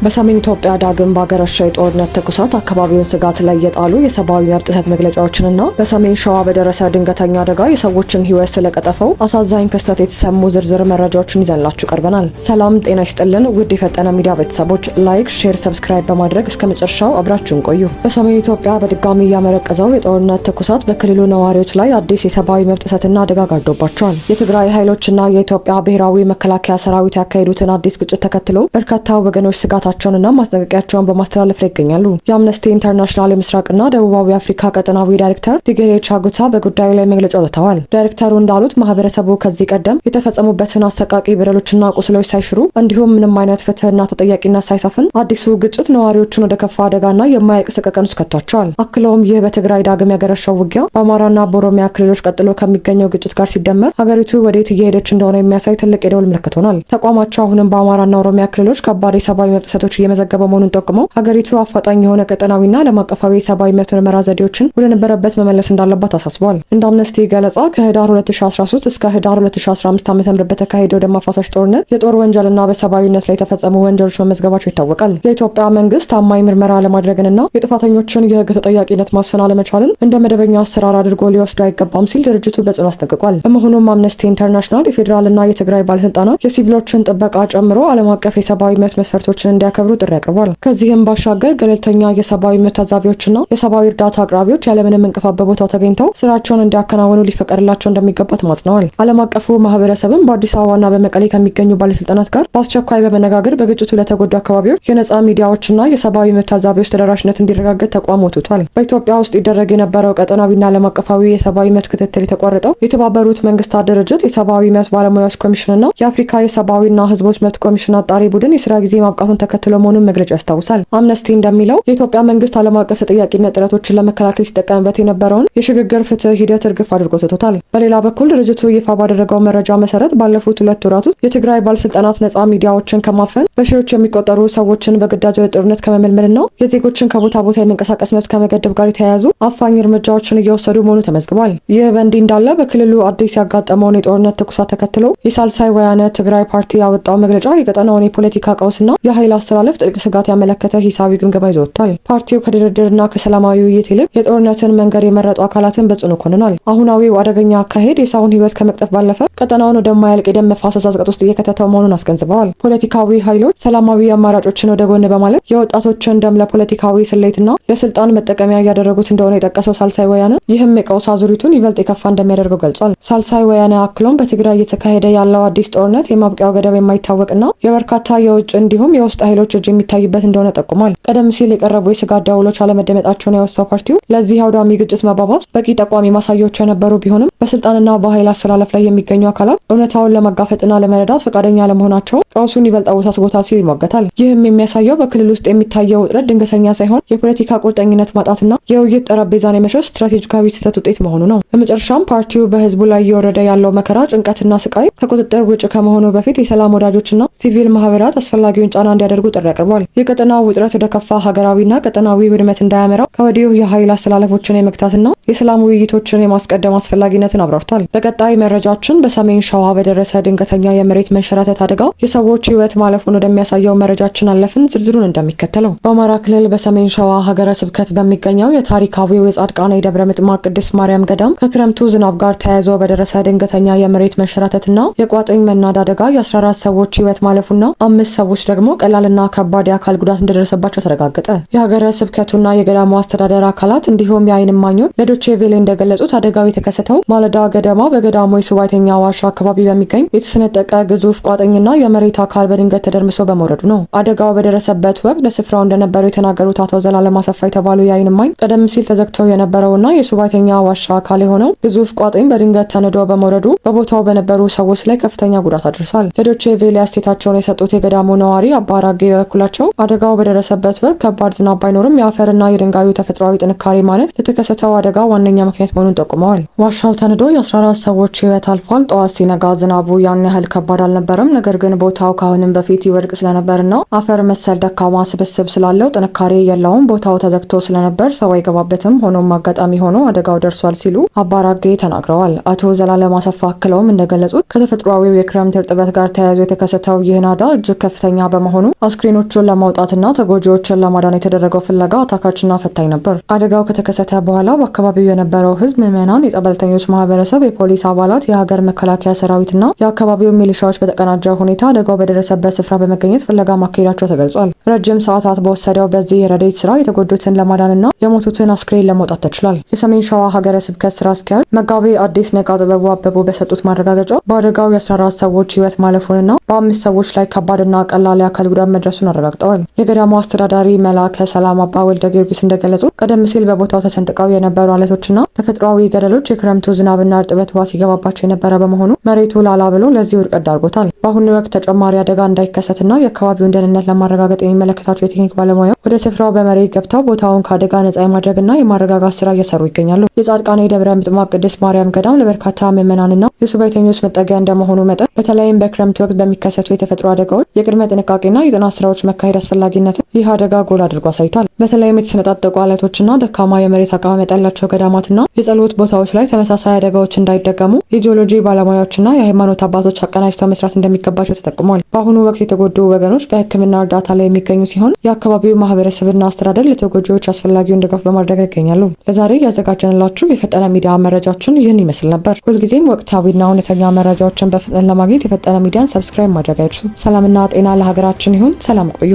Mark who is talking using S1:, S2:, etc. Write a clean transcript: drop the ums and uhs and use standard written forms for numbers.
S1: በሰሜን ኢትዮጵያ ዳግም ባገረሸው የጦርነት ትኩሳት አካባቢውን ስጋት ላይ የጣሉ የሰብአዊ መብት ጥሰት መግለጫዎችንና በሰሜን ሸዋ በደረሰ ድንገተኛ አደጋ የሰዎችን ሕይወት ስለቀጠፈው አሳዛኝ ክስተት የተሰሙ ዝርዝር መረጃዎችን ይዘንላችሁ ቀርበናል። ሰላም ጤና ይስጥልን ውድ የፈጠነ ሚዲያ ቤተሰቦች፣ ላይክ፣ ሼር፣ ሰብስክራይብ በማድረግ እስከ መጨረሻው አብራችሁን ቆዩ። በሰሜን ኢትዮጵያ በድጋሚ ያመረቀዘው የጦርነት ትኩሳት በክልሉ ነዋሪዎች ላይ አዲስ የሰብአዊ መብት ጥሰትና አደጋ ጋርዶባቸዋል። የትግራይ ኃይሎችና የኢትዮጵያ ብሔራዊ መከላከያ ሰራዊት ያካሄዱትን አዲስ ግጭት ተከትሎ በርካታ ወገኖች ስጋታቸውንና ማስጠንቀቂያቸውን በማስተላለፍ ላይ ይገኛሉ። የአምነስቲ ኢንተርናሽናል የምስራቅና ደቡባዊ አፍሪካ ቀጠናዊ ዳይሬክተር ዲጌሬ ቻጉታ በጉዳዩ ላይ መግለጫ አውጥተዋል። ዳይሬክተሩ እንዳሉት ማህበረሰቡ ከዚህ ቀደም የተፈጸሙበትን አሰቃቂ በደሎችና ቁስሎች ሳይሽሩ እንዲሁም ምንም አይነት ፍትህና ተጠያቂነት ሳይሰፍን አዲሱ ግጭት ነዋሪዎቹን ወደ ከፋ አደጋና የማያልቅ ሰቀቀን ውስጥ ከቷቸዋል። አክለውም ይህ በትግራይ ዳግም ያገረሸው ውጊያ በአማራና በኦሮሚያ ክልሎች ቀጥሎ ከሚገኘው ግጭት ጋር ሲደመር ሀገሪቱ ወዴት እየሄደች እንደሆነ የሚያሳይ ትልቅ የደወል ምልክት ሆኗል። ተቋማቸው አሁንም በአማራና ኦሮሚያ ክልሎች ከባድ የሰብአዊ መብት ጥሰቶች እየመዘገበ መሆኑን ጠቁመው ሀገሪቱ አፋጣኝ የሆነ ቀጠናዊና ዓለም አቀፋዊ የሰብአዊ መብት ምርመራ ዘዴዎችን ወደ ነበረበት መመለስ እንዳለባት አሳስበዋል። እንደ አምነስቲ ገለጻ ከህዳር 2013 እስከ ህዳር 2015 ዓ.ም በተካሄደው ደም አፋሳሽ ጦርነት የጦር ወንጀልና በሰብአዊነት ላይ የተፈጸሙ ወንጀሎች መመዝገባቸው ይታወቃል። የኢትዮጵያ መንግስት ታማኝ ምርመራ ለማድረግና የጥፋተኞችን የህግ ተጠያቂነት ማስፈን አለመቻልን እንደ መደበኛ አሰራር አድርጎ ሊወስዱ አይገባም ሲል ድርጅቱ በጽኑ አስጠንቅቋል። በመሆኑም አምነስቲ ኢንተርናሽናል የፌዴራልና የትግራይ ባለስልጣናት የሲቪሎችን ጥበቃ ጨምሮ ዓለም አቀፍ የሰብአዊ መብት መስፈርቶችን እንዲያከብሩ ጥሪ አቅርቧል። ከዚህም ባሻገር ገለልተኛ የሰብአዊ መብት ታዛቢዎችና የሰብአዊ እርዳታ አቅራቢዎች ያለምንም እንቅፋት በቦታው ተገኝተው ስራቸውን እንዲያከናውኑ ሊፈቀድላቸው እንደሚገባ ተማጽነዋል። ዓለም አቀፉ ማህበረሰብም በአዲስ አበባና በመቀሌ ከሚገኙ ባለስልጣናት ጋር በአስቸኳይ በመነጋገር በግጭቱ ለተጎዱ አካባቢዎች የነጻ ሚዲያዎችና የሰብአዊ መብት ታዛቢዎች ተደራሽነት እንዲረጋገጥ ተቋም ወጥቷል። በኢትዮጵያ ውስጥ ይደረግ የነበረው ቀጠናዊና ዓለም አቀፋዊ የሰብአዊ መብት ክትትል የተቋረጠው የተባበሩት መንግስታት ድርጅት የሰብአዊ መብት ባለሙያዎች ኮሚሽንና የአፍሪካ የሰብአዊና ህዝቦች መብት ኮሚሽን አጣሪ ቡድን የስራ ጊዜ ማብቃቱን ተከትሎ መሆኑን መግለጫው ያስታውሳል። አምነስቲ እንደሚለው የኢትዮጵያ መንግስት ዓለም አቀፍ ተጠያቂነት ጥረቶችን ለመከላከል ሲጠቀምበት የነበረውን የሽግግር ፍትህ ሂደት እርግፍ አድርጎ ትቶታል። በሌላ በኩል ድርጅቱ ይፋ ባደረገው መረጃ መሰረት ባለፉት 2 ወራት ውስጥ የትግራይ ባለስልጣናት ነጻ ሚዲያዎችን ከማፈን በሺዎች የሚቆጠሩ ሰዎችን በግዳጅ ወደ ጦርነት ከመመልመልና የዜጎችን ከቦታ ቦታ የመንቀሳቀስ መብት ከመገደብ ጋር የተያያዙ አፋኝ እርምጃዎችን እየወሰዱ መሆኑ ተመዝግቧል። ይህ በእንዲህ እንዳለ በክልሉ አዲስ ያጋጠመውን የጦርነት ትኩሳት ተከትሎ የሳልሳይ ወያነ ትግራይ ፓርቲ ያወጣው መግለጫ የቀጠናውን የፖለቲካ ቀውስና የኃይል አስተላለፍ ጥልቅ ስጋት ያመለከተ ሂሳቢ ግምገማ ይዞ ወጥቷል። ፓርቲው ከድርድርና ከሰላማዊ ውይይት ይልቅ የጦርነትን መንገድ የመረጡ አካላትን በጽኑ ኮንኗል። አሁናዊው አደገኛ አካሄድ የሰውን ህይወት ከመቅጠፍ ባለፈ ቀጠናውን ወደማያልቅ የደም መፋሰስ አዘቅት ውስጥ እየከተተው መሆኑን አስገንዝበዋል። ፖለቲካዊ ኃይሎች ሰላማዊ አማራጮችን ወደ ጎን በማለት የወጣቶችን ደም ለፖለቲካዊ ስሌትና ለስልጣን መጠቀሚያ እያደረጉት እንደሆነ የጠቀሰው ሳልሳይ ወያነ ይህም የቀውስ አዙሪቱን ይበልጥ የከፋ እንደሚያደርገው ገልጿል። ሳልሳይ ወያነ አክሎም በትግራይ እየተካሄደ ያለው አዲስ ጦርነት የማብቂያው ገደብ የማይታወቅና የበርካታ የውጭ እንዲሁም የውስጥ ኃይሎች እጅ የሚታይበት እንደሆነ ጠቁሟል። ቀደም ሲል የቀረቡ የስጋት ደውሎች አለመደመጣቸውን ያወሳው ፓርቲው ለዚህ አውዳሚ ግጭት መባባስ በቂ ጠቋሚ ማሳያዎች የነበሩ ቢሆንም በስልጣንና በኃይል አስተላለፍ ላይ የሚገኙ አካላት እውነታውን ለመጋፈጥና ለመረዳት ፈቃደኛ ለመሆናቸው ቀውሱን ይበልጥ አወሳስቦታል ሲል ይሟገታል። ይህም የሚያሳየው በክልል ውስጥ የሚታየው ውጥረት ድንገተኛ ሳይሆን የፖለቲካ ቁርጠኝነት ማጣትና የውይይት ጠረጴዛን የመሸሽ ስትራቴጂካዊ ስህተት ውጤት መሆኑ ነው። በመጨረሻም ፓርቲው በህዝቡ ላይ እየወረደ ያለው መከራ፣ ጭንቀትና ስቃይ ከቁጥጥር ውጭ ከመሆኑ በፊት የሰላም ወዳጆችና ሲቪል ማህበራት አስፈላጊውን ጫና እንዲያደርጉ ጥሪ አቅርቧል። የቀጠናው ውጥረት ወደ ከፋ ሀገራዊና ቀጠናዊ ውድመት እንዳያመራ ከወዲሁ የኃይል አስተላለፎችን የመግታትና የሰላም ውይይቶችን የማስቀደም አስፈላጊነትን አብራርቷል። በቀጣይ መረጃችን በሰሜን ሸዋ በደረሰ ድንገተኛ የመሬት መንሸራተት አደጋ የሰዎች ህይወት ማለፉን ወደሚያሳየው መረጃችን አለፍን። ዝርዝሩን እንደሚከተለው። በአማራ ክልል በሰሜን ሸዋ ሀገረ ስብከት በሚገኘው የታሪካዊው የጻድቃኔ ደብረ ምጥማቅ ቅድስት ማርያም ገዳም ከክረምቱ ዝናብ ጋር ተያይዞ በደረሰ ድንገተኛ የመሬት መንሸራተትና የቋጥኝ መናድ አደጋ የ14 ሰዎች ህይወት ማለፉና 5 ሰዎች ደግሞ ቀላልና ከባድ የአካል ጉዳት እንደደረሰባቸው ተረጋገጠ። የሀገረ ስብከቱና የገዳሙ አስተዳደር አካላት እንዲሁም የዓይን እማኞች ለዶቼ ቬሌ እንደገለጹት አደጋው የተከሰተው ማለዳ ገደማ በገዳሙ የሱባኤተኛ ዋሻ አካባቢ በሚገኝ የተሰነጠቀ ግዙፍ ቋጥኝና የመሬት አካል በድንገት ተደርምሶ በመውረዱ ነው። አደጋው በደረሰበት ወቅት በስፍራው እንደነበሩ የተናገሩት አቶ ዘላለም አሰፋ የተባሉ የዓይን እማኝ ቀደም ሲል ተዘግቶ የነበረውና የሱባኤተኛ ዋሻ አካል የሆነው ግዙፍ ቋጥኝ በድንገት ተንዶ በመውረዱ በቦታው በነበሩ ሰዎች ላይ ከፍተኛ ጉዳት አድርሷል። ለዶቼ ቬሌ አስተያየታቸውን የሰጡት የገዳሙ ነዋሪ አባ አራጌ በበኩላቸው አደጋው በደረሰበት ወቅት ከባድ ዝናብ ባይኖርም የአፈርና የድንጋዩ ተፈጥሯዊ ጥንካሬ ማለት ለተከሰተው አደጋ ዋነኛ ምክንያት መሆኑን ጠቁመዋል። ዋሻው ተንዶ የ14 ሰዎች ህይወት አልፏል። ጠዋት ሲነጋ ዝናቡ ያን ያህል ከባድ አልነበረም። ነገር ግን ቦታው ከአሁንም በፊት ይወድቅ ስለነበርና አፈር መሰል ደካማ ስብስብ ስላለው ጥንካሬ የለውም። ቦታው ተዘግቶ ስለነበር ሰው አይገባበትም። ሆኖም አጋጣሚ ሆኖ አደጋው ደርሷል ሲሉ አባ አራጌ ተናግረዋል። አቶ ዘላለም አሰፋ አክለውም እንደገለጹት ከተፈጥሯዊው የክረምት እርጥበት ጋር ተያይዞ የተከሰተው ይህ ናዳ እጅግ ከፍተኛ በመሆኑ አስክሬኖቹን ለማውጣትና ተጎጂዎችን ለማዳን የተደረገው ፍለጋ አታካችና ፈታኝ ነበር። አደጋው ከተከሰተ በኋላ በአካባቢው የነበረው ህዝብ፣ ምዕመናን፣ የጸበልተኞች ማህበረሰብ፣ የፖሊስ አባላት፣ የሀገር መከላከያ ሰራዊትና የአካባቢው ሚሊሻዎች በተቀናጀ ሁኔታ አደጋው በደረሰበት ስፍራ በመገኘት ፍለጋ ማካሄዳቸው ተገልጿል። ረጅም ሰዓታት በወሰደው በዚህ የረድኤት ስራ የተጎዱትን ለማዳንና የሞቱትን አስክሬን ለማውጣት ተችሏል። የሰሜን ሸዋ ሀገረ ስብከት ስራ አስኪያጅ መጋቤ አዲስ ነቃ ጥበቡ አበቡ በሰጡት ማረጋገጫ በአደጋው የ14 ሰዎች ህይወት ማለፉንና በ5 ሰዎች ላይ ከባድና ቀላል የአካል ጉዳት መድረሱን አረጋግጠዋል። የገዳሙ አስተዳዳሪ መላከ ሰላም አባ ወልደ ጊዮርጊስ እንደገለጹት ቀደም ሲል በቦታው ተሰንጥቀው የነበሩ አለቶችና ተፈጥሯዊ ገደሎች የክረምቱ ዝናብና እርጥበት ውሃ ሲገባባቸው የነበረ በመሆኑ መሬቱ ላላ ብሎ ለዚህ ውድቀት ዳርጎታል። በአሁኑ ወቅት ተጨማሪ አደጋ እንዳይከሰትና የአካባቢውን ደህንነት ለማረጋገጥ የሚመለከታቸው የቴክኒክ ባለሙያዎች ወደ ስፍራው በመሬት ገብተው ቦታውን ከአደጋ ነጻ የማድረግና የማረጋጋት ስራ እየሰሩ ይገኛሉ። የጻድቃኔ ደብረ ምጥማቅ ቅድስት ማርያም ገዳም ለበርካታ ምዕመናንና የሱባኤተኞች መጠጊያ እንደመሆኑ መጠን በተለይም በክረምት ወቅት በሚከሰቱ የተፈጥሮ አደጋዎች የቅድመ ጥንቃቄና የጥናት ስራዎች መካሄድ አስፈላጊነትን ይህ አደጋ ጎላ አድርጎ አሳይቷል። በተለይም የተሰነጣጠቁ አለቶችና ደካማ የመሬት አቀማመጥ ያላቸው ገዳማትና የጸሎት ቦታዎች ላይ ተመሳሳይ አደጋዎች እንዳይደገሙ የጂኦሎጂ ባለሙያዎችና የሃይማኖት አባቶች አቀናጅተው መስራት እንደሚገባቸው ተጠቁሟል። በአሁኑ ወቅት የተጎዱ ወገኖች በሕክምና እርዳታ ላይ የሚገኙ ሲሆን የአካባቢው ማህበረሰብና አስተዳደር ለተጎጂዎች አስፈላጊውን ድጋፍ በማድረግ ይገኛሉ። ለዛሬ ያዘጋጀንላችሁ የፈጠነ ሚዲያ መረጃችን ይህን ይመስል ነበር። ሁልጊዜም ወቅታዊና እውነተኛ መረጃዎችን በፍጥነት ለማግኘት የፈጠነ ሚዲያን ሰብስክራይብ ማድረግ አይርሱ። ሰላምና ጤና ለሀገራችን ይሁን። ሰላም ቆዩ።